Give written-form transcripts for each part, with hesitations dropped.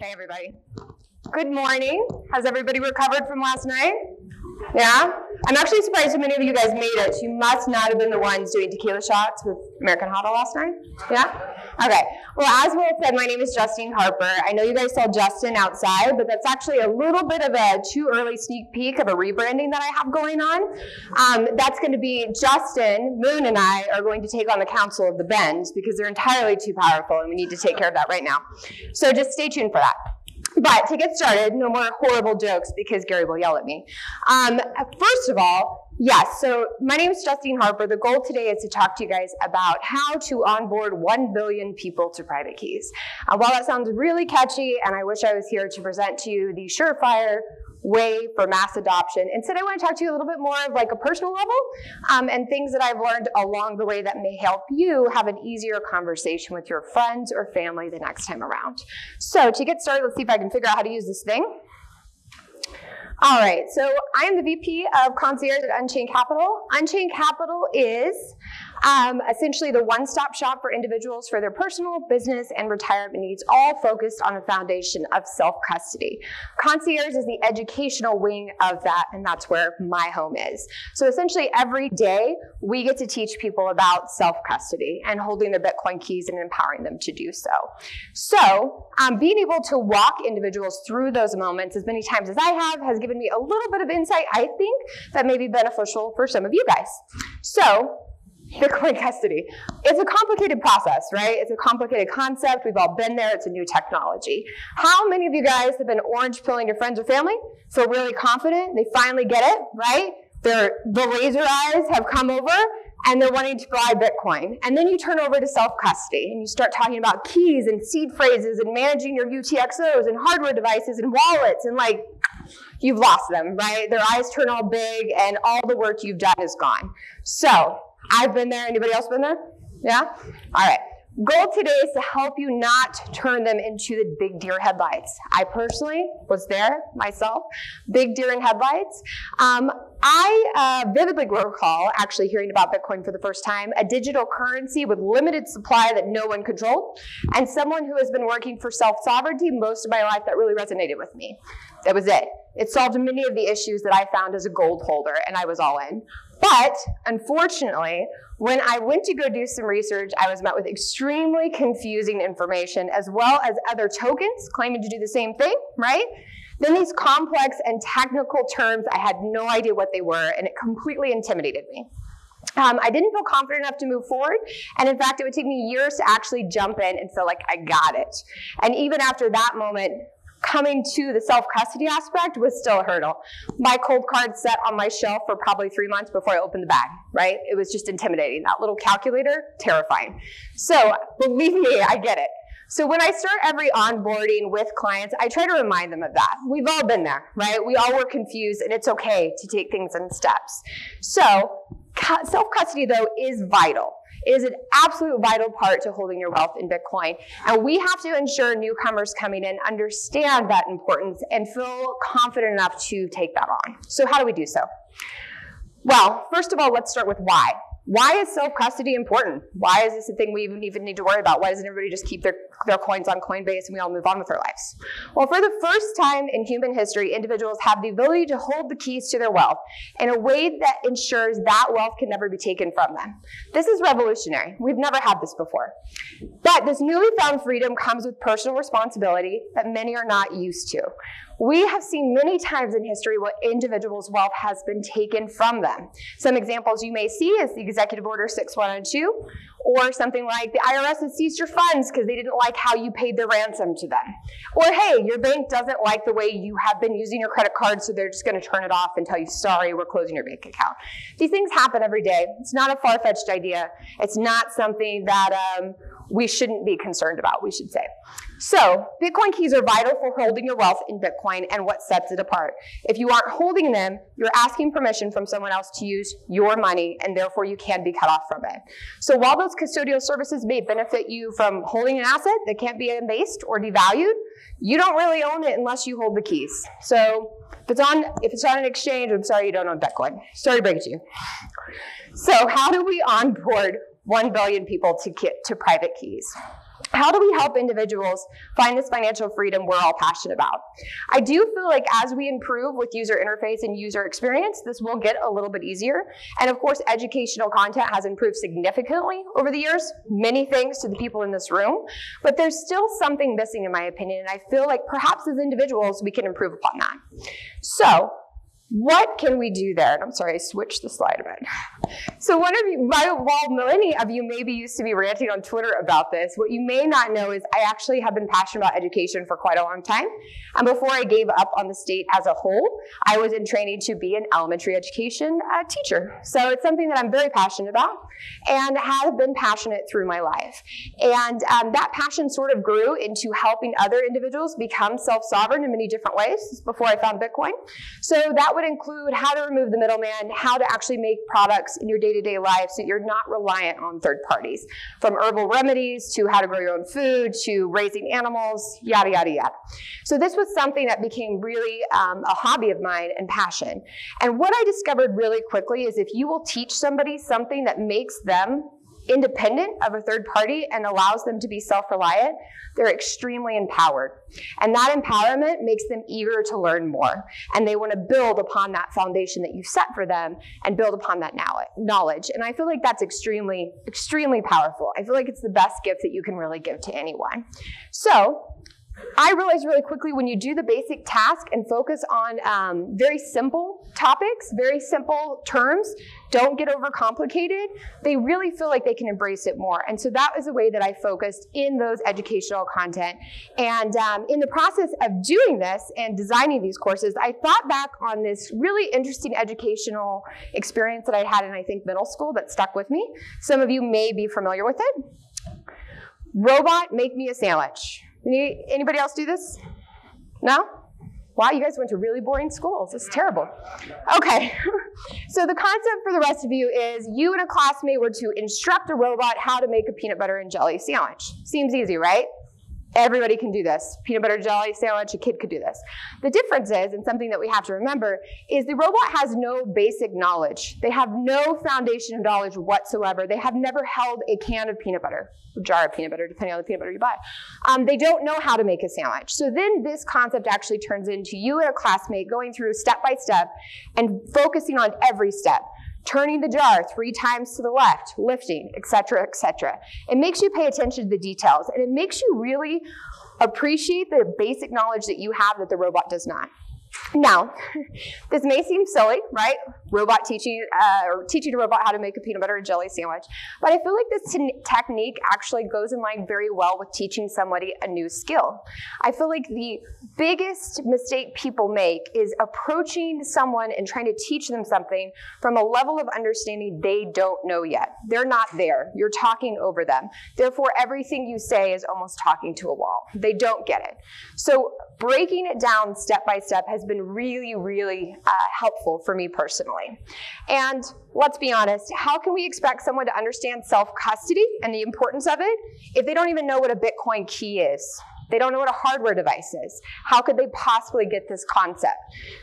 Hey, everybody. Good morning. Has everybody recovered from last night? Yeah? I'm actually surprised so many of you guys made it. You must not have been the ones doing tequila shots with American Hot last night. Yeah? Okay. Well, as Will said, my name is Justine Harper. I know you guys saw Justin outside, but that's actually a little bit of a too early sneak peek of a rebranding that I have going on. That's going to be Justin, Moon, and I are going to take on the Council of the Bend because they're entirely too powerful and we need to take care of that right now. So just stay tuned for that. But to get started, no more horrible jokes because Gary will yell at me. First of all, yes, so my name is Justine Harper. The goal today is to talk to you guys about how to onboard 1 billion people to private keys. While that sounds really catchy, and I wish I was here to present to you the surefire way for mass adoption, instead I want to talk to you a little bit more of like a personal level and things that I've learned along the way that may help you have an easier conversation with your friends or family the next time around. So to get started, let's see if I can figure out how to use this thing. All right, so I am the VP of Concierge at Unchained Capital. Unchained Capital is essentially the one-stop shop for individuals for their personal, business, and retirement needs, all focused on a foundation of self-custody. Concierge is the educational wing of that, and that's where my home is. So essentially every day, we get to teach people about self-custody and holding their Bitcoin keys and empowering them to do so. So being able to walk individuals through those moments as many times as I have has given me a little bit of insight, I think, that may be beneficial for some of you guys. So Bitcoin custody. It's a complicated process, right? It's a complicated concept. We've all been there. It's a new technology. How many of you guys have been orange pilling your friends or family? Feel really confident. They finally get it, right? The laser eyes have come over and they're wanting to buy Bitcoin. And then you turn over to self-custody and you start talking about keys and seed phrases and managing your UTXOs and hardware devices and wallets and like, you've lost them, right? Their eyes turn all big and all the work you've done is gone. So I've been there. Anybody else been there? Yeah? All right. Goal today is to help you not turn them into the big deer headlights. I personally was there myself, big deer in headlights. I vividly recall actually hearing about Bitcoin for the first time, a digital currency with limited supply that no one controlled, and someone who has been working for self-sovereignty most of my life that really resonated with me. That was it. It solved many of the issues that I found as a gold holder, and I was all in. But unfortunately, when I went to go do some research, I was met with extremely confusing information as well as other tokens claiming to do the same thing, right? Then these complex and technical terms, I had no idea what they were, and it completely intimidated me. I didn't feel confident enough to move forward, and in fact, it would take me years to actually jump in and feel like I got it. And even after that moment, coming to the self-custody aspect was still a hurdle. My cold card sat on my shelf for probably 3 months before I opened the bag, right? It was just intimidating. That little calculator, terrifying. So believe me, I get it. So when I start every onboarding with clients, I try to remind them of that. We've all been there, right? We all were confused, and it's okay to take things in steps. So self-custody, though, is vital. It is an absolute vital part to holding your wealth in Bitcoin. And we have to ensure newcomers coming in understand that importance and feel confident enough to take that on. So how do we do so? Well, first of all, let's start with why. Why is self-custody important? Why is this a thing we even need to worry about? Why doesn't everybody just keep their coins on Coinbase and we all move on with our lives? Well, for the first time in human history, individuals have the ability to hold the keys to their wealth in a way that ensures that wealth can never be taken from them. This is revolutionary. We've never had this before. But this newly found freedom comes with personal responsibility that many are not used to. We have seen many times in history what individuals' wealth has been taken from them. Some examples you may see is the Executive Order 6102, or something like the IRS has seized your funds because they didn't like how you paid their ransom to them. Or hey, your bank doesn't like the way you have been using your credit card, so they're just going to turn it off and tell you, sorry, we're closing your bank account. These things happen every day. It's not a far-fetched idea. It's not something that we shouldn't be concerned about, we should say. So Bitcoin keys are vital for holding your wealth in Bitcoin and what sets it apart. If you aren't holding them, you're asking permission from someone else to use your money, and therefore you can be cut off from it. So while those custodial services may benefit you from holding an asset that can't be embased or devalued, you don't really own it unless you hold the keys. So if it's on an exchange, I'm sorry you don't own Bitcoin. Sorry to break it to you. So how do we onboard 1 billion people to private keys? How do we help individuals find this financial freedom we're all passionate about? I do feel like as we improve with user interface and user experience, this will get a little bit easier. And of course, educational content has improved significantly over the years, many thanks to the people in this room. But there's still something missing in my opinion, and I feel like perhaps as individuals, we can improve upon that. So, what can we do there? And I'm sorry, I switched the slide a bit. So one of you, while many of you maybe used to be ranting on Twitter about this, what you may not know is I actually have been passionate about education for quite a long time. And before I gave up on the state as a whole, I was in training to be an elementary education teacher. So it's something that I'm very passionate about and have been passionate through my life. And that passion sort of grew into helping other individuals become self-sovereign in many different ways before I found Bitcoin. So that would include how to remove the middleman, how to actually make products in your day-to-day life so you're not reliant on third parties, from herbal remedies to how to grow your own food to raising animals, yada, yada, yada. So this was something that became really a hobby of mine and passion. And what I discovered really quickly is if you will teach somebody something that makes them independent of a third party and allows them to be self-reliant, they're extremely empowered. And that empowerment makes them eager to learn more. And they want to build upon that foundation that you've set for them and build upon that knowledge. And I feel like that's extremely, extremely powerful. I feel like it's the best gift that you can really give to anyone. So I realized really quickly when you do the basic task and focus on very simple topics, very simple terms, don't get overcomplicated, they really feel like they can embrace it more. And so that was a way that I focused in those educational content. And in the process of doing this and designing these courses, I thought back on this really interesting educational experience that I had in, I think, middle school that stuck with me. Some of you may be familiar with it. Robot, make me a sandwich. Anybody else do this? No? Wow, you guys went to really boring schools. This is terrible. Okay, so the concept for the rest of you is you and a classmate were to instruct a robot how to make a peanut butter and jelly sandwich. Seems easy, right? Everybody can do this. Peanut butter jelly sandwich, a kid could do this. The difference is, and something that we have to remember, is the robot has no basic knowledge. They have no foundation of knowledge whatsoever. They have never held a can of peanut butter, a jar of peanut butter, depending on the peanut butter you buy. They don't know how to make a sandwich. So then this concept actually turns into you and a classmate going through step by step and focusing on every step. Turning the jar 3 times to the left, lifting, etc., etc. It makes you pay attention to the details, and it makes you really appreciate the basic knowledge that you have that the robot does not. Now, this may seem silly, right? Robot teaching a robot how to make a peanut butter and jelly sandwich. But I feel like this technique actually goes in line very well with teaching somebody a new skill. I feel like the biggest mistake people make is approaching someone and trying to teach them something from a level of understanding they don't know yet. They're not there. You're talking over them. Therefore, everything you say is almost talking to a wall. They don't get it. So breaking it down step by step has been really, really helpful for me personally. And let's be honest, how can we expect someone to understand self-custody and the importance of it if they don't even know what a Bitcoin key is? They don't know what a hardware device is. How could they possibly get this concept?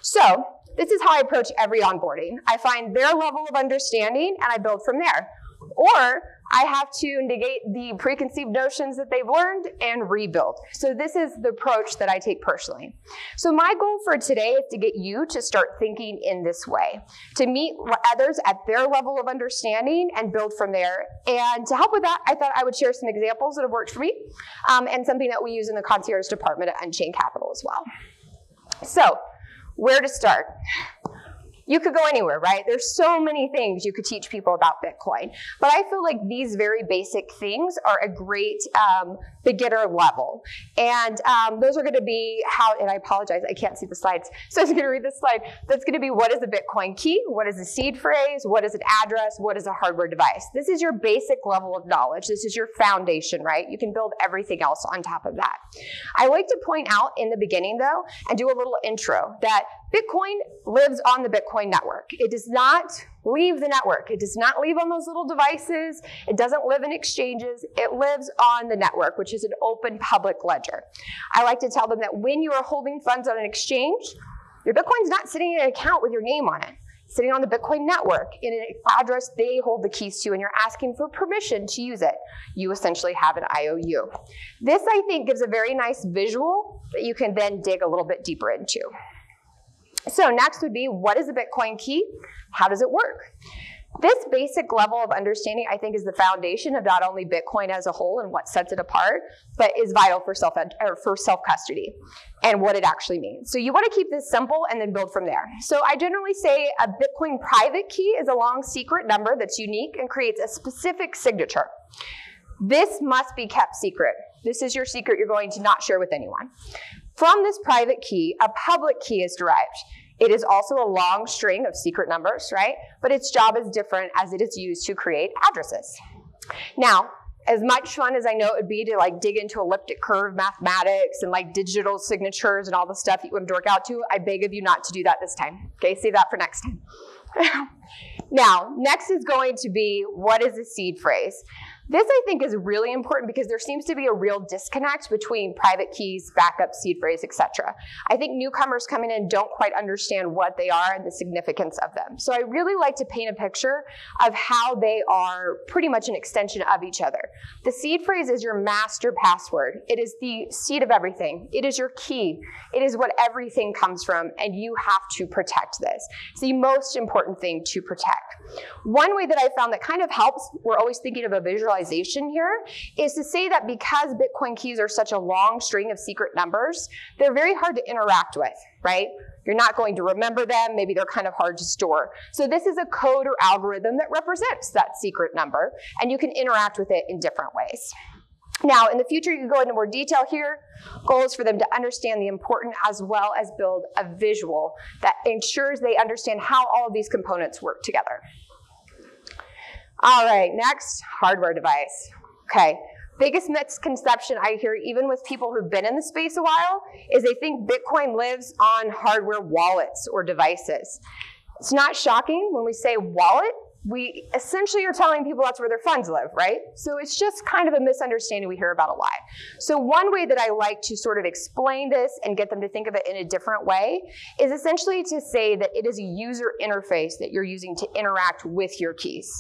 So this is how I approach every onboarding. I find their level of understanding and I build from there. Or I have to negate the preconceived notions that they've learned and rebuild. So this is the approach that I take personally. So my goal for today is to get you to start thinking in this way, to meet others at their level of understanding and build from there. And to help with that, I thought I would share some examples that have worked for me and something that we use in the Concierge department at Unchained Capital as well. So where to start? You could go anywhere, right? There's so many things you could teach people about Bitcoin. But I feel like these very basic things are a great beginner level. And those are going to be how, and I apologize, I can't see the slides. So I'm going to read this slide. That's going to be what is a Bitcoin key? What is a seed phrase? What is an address? What is a hardware device? This is your basic level of knowledge. This is your foundation, right? You can build everything else on top of that. I like to point out in the beginning, though, and do a little intro that Bitcoin lives on the Bitcoin network. It does not leave the network. It does not leave on those little devices. It doesn't live in exchanges. It lives on the network, which is an open public ledger. I like to tell them that when you are holding funds on an exchange, your Bitcoin's not sitting in an account with your name on it. sitting on the Bitcoin network in an address they hold the keys to and you're asking for permission to use it. You essentially have an IOU. This, I think, gives a very nice visual that you can then dig a little bit deeper into. So next would be, what is a Bitcoin key? How does it work? This basic level of understanding, I think, is the foundation of not only Bitcoin as a whole and what sets it apart, but is vital for self-custody and what it actually means. So you want to keep this simple and then build from there. So I generally say a Bitcoin private key is a long secret number that's unique and creates a specific signature. This must be kept secret. This is your secret you're going to not share with anyone. From this private key, a public key is derived. It is also a long string of secret numbers, right? But its job is different as it is used to create addresses. Now, as much fun as I know it would be to like dig into elliptic curve mathematics and like digital signatures and all the stuff that you want to dork out to, I beg of you not to do that this time. Okay, save that for next time. Now, next is going to be, what is a seed phrase? This, I think, is really important because there seems to be a real disconnect between private keys, backup, seed phrase, etc. I think newcomers coming in don't quite understand what they are and the significance of them. So I really like to paint a picture of how they are pretty much an extension of each other. The seed phrase is your master password. It is the seed of everything. It is your key. It is what everything comes from, and you have to protect this. It's the most important thing to protect. One way that I found that kind of helps, we're always thinking of a visualization here, is to say that because Bitcoin keys are such a long string of secret numbers, they're very hard to interact with, right? You're not going to remember them. Maybe they're kind of hard to store. So this is a code or algorithm that represents that secret number, and you can interact with it in different ways. Now, in the future, you can go into more detail here. Goal is for them to understand the important as well as build a visual that ensures they understand how all of these components work together. All right, next, hardware device. Okay, biggest misconception I hear even with people who've been in the space a while is they think Bitcoin lives on hardware wallets or devices. It's not shocking when we say wallet. We essentially are telling people that's where their funds live, right? So it's just kind of a misunderstanding we hear about a lot. So one way that I like to sort of explain this and get them to think of it in a different way is essentially to say that it is a user interface that you're using to interact with your keys.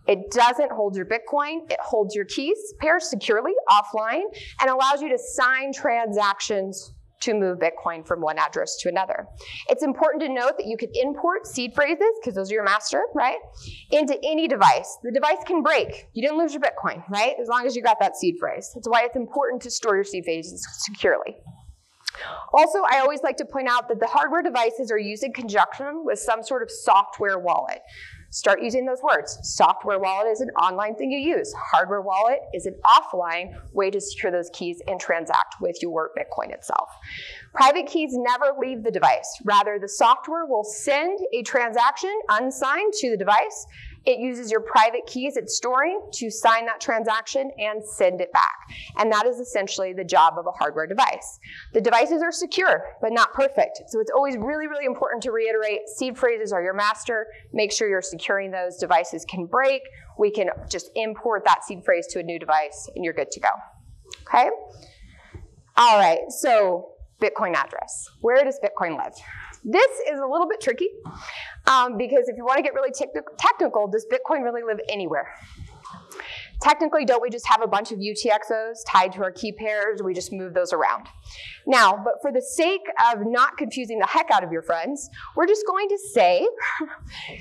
It doesn't hold your Bitcoin, it holds your keys, pairs securely offline, and allows you to sign transactions to move Bitcoin from one address to another. It's important to note that you can import seed phrases, because those are your master, right, into any device. The device can break. You didn't lose your Bitcoin, right, as long as you got that seed phrase. That's why it's important to store your seed phrases securely. Also, I always like to point out that the hardware devices are used in conjunction with some sort of software wallet. Start using those words. Software wallet is an online thing you use. Hardware wallet is an offline way to secure those keys and transact with your Bitcoin itself. Private keys never leave the device. Rather, the software will send a transaction unsigned to the device. It uses your private keys it's storing to sign that transaction and send it back. And that is essentially the job of a hardware device. The devices are secure, but not perfect. So it's always really, really important to reiterate, seed phrases are your master. Make sure you're securing those. Devices can break. We can just import that seed phrase to a new device and you're good to go. Okay? All right, so Bitcoin address. Where does Bitcoin live? This is a little bit tricky because if you want to get really technical, does Bitcoin really live anywhere? Technically, don't we just have a bunch of UTXOs tied to our key pairs? We just move those around. Now, but for the sake of not confusing the heck out of your friends, we're just going to say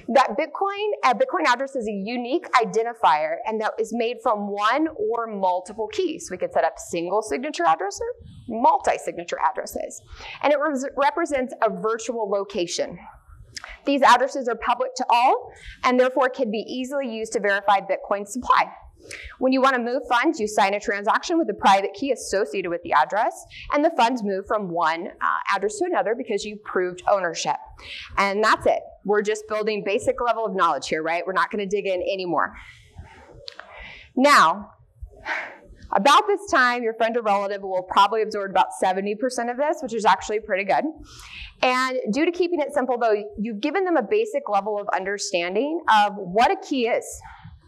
that a Bitcoin address is a unique identifier and that is made from one or multiple keys. We could set up single signature addresses, multi-signature addresses, and it represents a virtual location. These addresses are public to all and therefore can be easily used to verify Bitcoin supply. When you want to move funds, you sign a transaction with a private key associated with the address, and the funds move from one address to another because you proved ownership. And that's it. We're just building basic level of knowledge here, right? We're not going to dig in anymore. Now, about this time, your friend or relative will probably absorb about 70% of this, which is actually pretty good. And due to keeping it simple, though, you've given them a basic level of understanding of what a key is.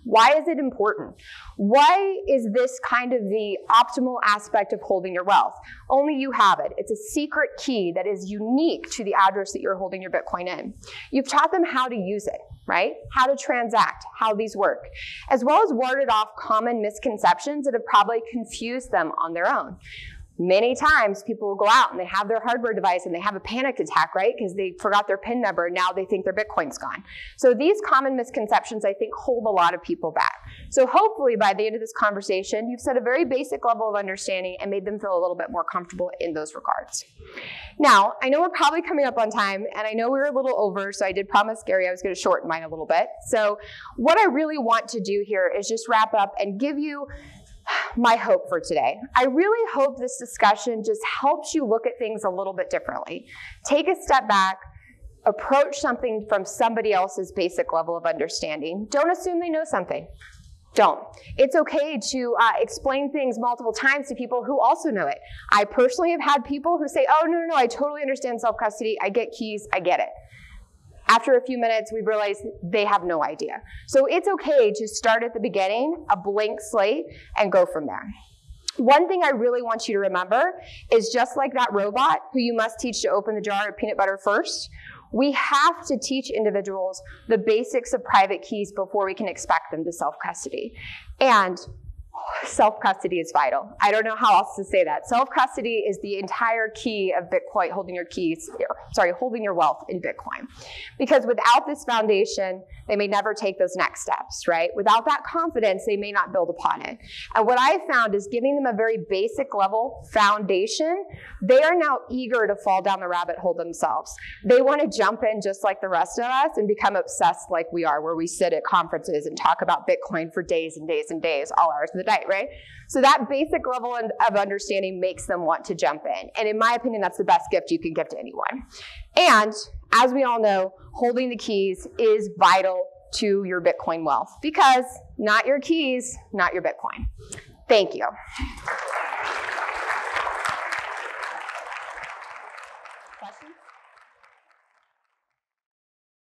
Why is it important? Why is this kind of the optimal aspect of holding your wealth? Only you have it. It's a secret key that is unique to the address that you're holding your Bitcoin in. You've taught them how to use it, right? How to transact, how these work, as well as warded off common misconceptions that have probably confused them on their own. Many times people will go out and they have their hardware device and they have a panic attack, right? Because they forgot their PIN number and now they think their Bitcoin's gone. So these common misconceptions, I think, hold a lot of people back. So hopefully by the end of this conversation, you've set a very basic level of understanding and made them feel a little bit more comfortable in those regards. Now, I know we're probably coming up on time and I know we were a little over, so I did promise Gary I was going to shorten mine a little bit. So what I really want to do here is just wrap up and give you my hope for today. I really hope this discussion just helps you look at things a little bit differently. Take a step back, approach something from somebody else's basic level of understanding. Don't assume they know something. Don't. It's okay to explain things multiple times to people who also know it. I personally have had people who say, oh, no, I totally understand self-custody. I get keys. I get it. After a few minutes, we realize they have no idea. So it's okay to start at the beginning, a blank slate, and go from there. One thing I really want you to remember is just like that robot who you must teach to open the jar of peanut butter first, we have to teach individuals the basics of private keys before we can expect them to self-custody. And self-custody is vital. I don't know how else to say that. Self-custody is the entire key of Bitcoin, holding your wealth in Bitcoin. Because without this foundation, they may never take those next steps, right? Without that confidence, they may not build upon it. And what I found is giving them a very basic level foundation, they are now eager to fall down the rabbit hole themselves. They want to jump in just like the rest of us and become obsessed like we are, where we sit at conferences and talk about Bitcoin for days and days and days, all hours of the night, right? So that basic level of understanding makes them want to jump in. And in my opinion, that's the best gift you can give to anyone. And as we all know, holding the keys is vital to your Bitcoin wealth, because not your keys, not your Bitcoin. Thank you. Questions?